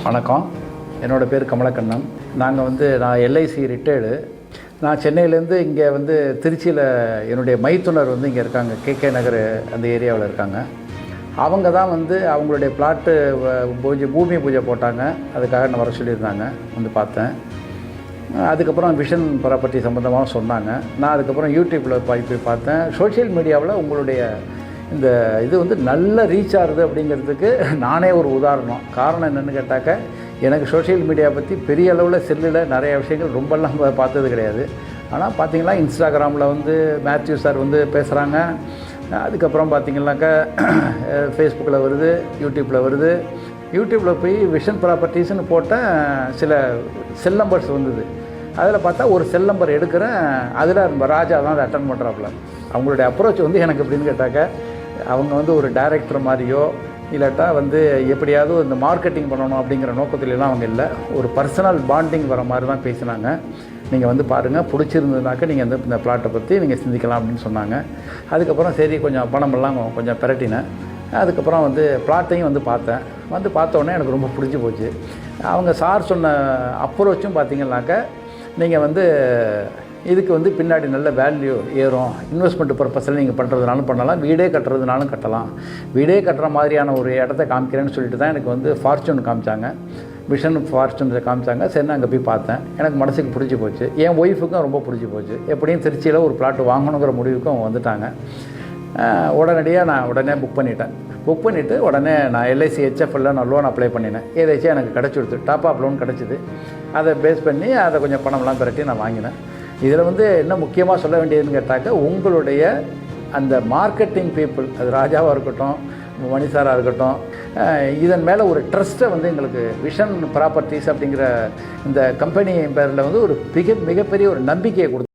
வணக்கம். என்னோடய பேர் கமலக்கண்ணன். நான் எல்ஐசி ரிட்டையர்டு. நான் சென்னையிலேருந்து இங்கே திருச்சியில் என்னுடைய மைத்துனர் இங்கே இருக்காங்க. கேகே நகர் அந்த ஏரியாவில் இருக்காங்க. அவங்க தான் அவங்களுடைய பிளாட்டு பூமி பூஜை போட்டாங்க. அதுக்காக நான் வர சொல்லியிருந்தாங்க. பார்த்தேன். அதுக்கப்புறம் விஷன் ப்ராப்பர்ட்டி சம்மந்தமாக சொன்னாங்க. நான் அதுக்கப்புறம் யூடியூப்பில் போய் பார்த்தேன். சோஷியல் மீடியாவில் உங்களுடைய இந்த இது நல்ல ரீச் ஆகுது அப்படிங்கிறதுக்கு நானே ஒரு உதாரணம். காரணம் என்னென்னு கேட்டாக்க, எனக்கு சோஷியல் மீடியா பற்றி பெரிய அளவில் செல்லில் நிறைய விஷயங்கள் ரொம்பலாம் பார்த்தது கிடையாது. ஆனால் பார்த்திங்கன்னா இன்ஸ்டாகிராமில் மேத்யூ சார் பேசுகிறாங்க. அதுக்கப்புறம் பார்த்திங்கனாக்கா ஃபேஸ்புக்கில் வருது, யூடியூப்பில் வருது. யூடியூப்பில் போய் விஷன் ப்ராப்பர்ட்டிஸ்னு போட்டேன். சில செல் நம்பர்ஸ் வந்தது. அதில் பார்த்தா ஒரு செல் நம்பர் எடுக்கிறேன். அதில் ராஜா தான் அதை அட்டன் பண்ணுறாப்புல. அவங்களுடைய அப்ரோச் எனக்கு எப்படின்னு கேட்டாக்க, அவங்க ஒரு டைரக்டர் மாதிரியோ இல்லாட்டா எப்படியாவது இந்த மார்க்கெட்டிங் பண்ணணும் அப்படிங்கிற நோக்கத்துலலாம் அவங்க இல்லை. ஒரு பர்சனல் பாண்டிங் வர மாதிரி தான் பேசினாங்க. நீங்கள் பாருங்கள், பிடிச்சிருந்ததுனாக்கா நீங்கள் இந்த பிளாட்டை பற்றி நீங்கள் சிந்திக்கலாம் அப்படின்னு சொன்னாங்க. அதுக்கப்புறம் சரி, கொஞ்சம் பணமெல்லாம் கொஞ்சம் பிரட்டினேன். அதுக்கப்புறம் பிளாட்டையும் பார்த்தேன். பார்த்தோன்னே எனக்கு ரொம்ப பிடிச்சி போச்சு. அவங்க சார் சொன்ன அப்ரோச்சும் பார்த்திங்கனாக்கா, நீங்கள் இதுக்கு பின்னாடி நல்ல வேல்யூ ஏறும். இன்வெஸ்ட்மெண்ட் பர்பஸில் நீங்கள் பண்ணுறதுனாலும் பண்ணலாம், வீடே கட்டுறதுனாலும் கட்டலாம். வீடே கட்டுற மாதிரியான ஒரு இடத்த காமிக்கிறேன்னு சொல்லிட்டு தான் எனக்கு ஃபார்ச்சூன் காமிச்சாங்க. விஷன் ஃபார்ச்சூன்ஸை காமிச்சாங்க. சரி, அங்கே போய் பார்த்தேன். எனக்கு மனசுக்கு பிடிச்சி போச்சு. என் ஒய்ஃபுக்கும் ரொம்ப பிடிச்சி போச்சு. எப்படியும் திருச்சியில் ஒரு பிளாட் வாங்கணுங்கிற முடிவுக்கும் அவங்க வந்துட்டாங்க. உடனடியாக நான் புக் பண்ணிவிட்டு உடனே நான் எல்ஐசி ஹெச்எஃப்எல்ல நான் லோன் அப்ளை பண்ணினேன். ஏதாச்சும் எனக்கு கிடச்சிடுது, டாப் அப் லோன் கிடச்சிது. அதை பேஸ் பண்ணி அதை கொஞ்சம் பணம்லாம் பிரட்டி நான் வாங்கினேன். இதில் என்ன முக்கியமாக சொல்ல வேண்டியதுன்னு கேட்டாக்க, உங்களுடைய அந்த மார்க்கெட்டிங் பீப்புள், அது ராஜாவாக இருக்கட்டும், மணிசாராக இருக்கட்டும், இதன் மேலே ஒரு ட்ரஸ்ட்டை எங்களுக்கு விஷன் ப்ராப்பர்ட்டிஸ் அப்படிங்கிற இந்த கம்பெனி பேரில் ஒரு மிகப்பெரிய ஒரு நம்பிக்கையை கொடுத்து